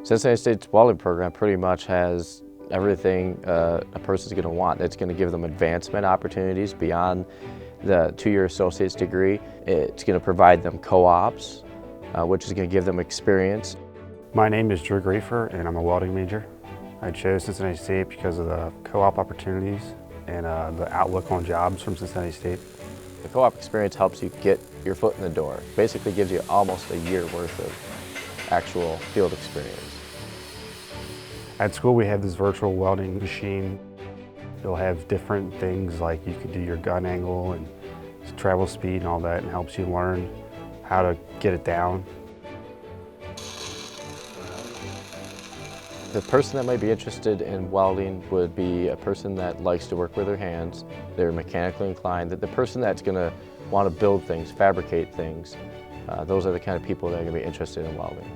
Cincinnati State's welding program pretty much has everything a person's going to want. It's going to give them advancement opportunities beyond the two-year associate's degree. It's going to provide them co-ops, which is going to give them experience. My name is Drew Griefer, and I'm a welding major. I chose Cincinnati State because of the co-op opportunities and the outlook on jobs from Cincinnati State. The co-op experience helps you get your foot in the door. Basically gives you almost a year worth of actual field experience. At school we have this virtual welding machine. You'll have different things like you could do your gun angle and travel speed and all that, and helps you learn how to get it down. The person that might be interested in welding would be a person that likes to work with their hands, they're mechanically inclined, that the person that's going to want to build things, fabricate things, those are the kind of people that are going to be interested in welding.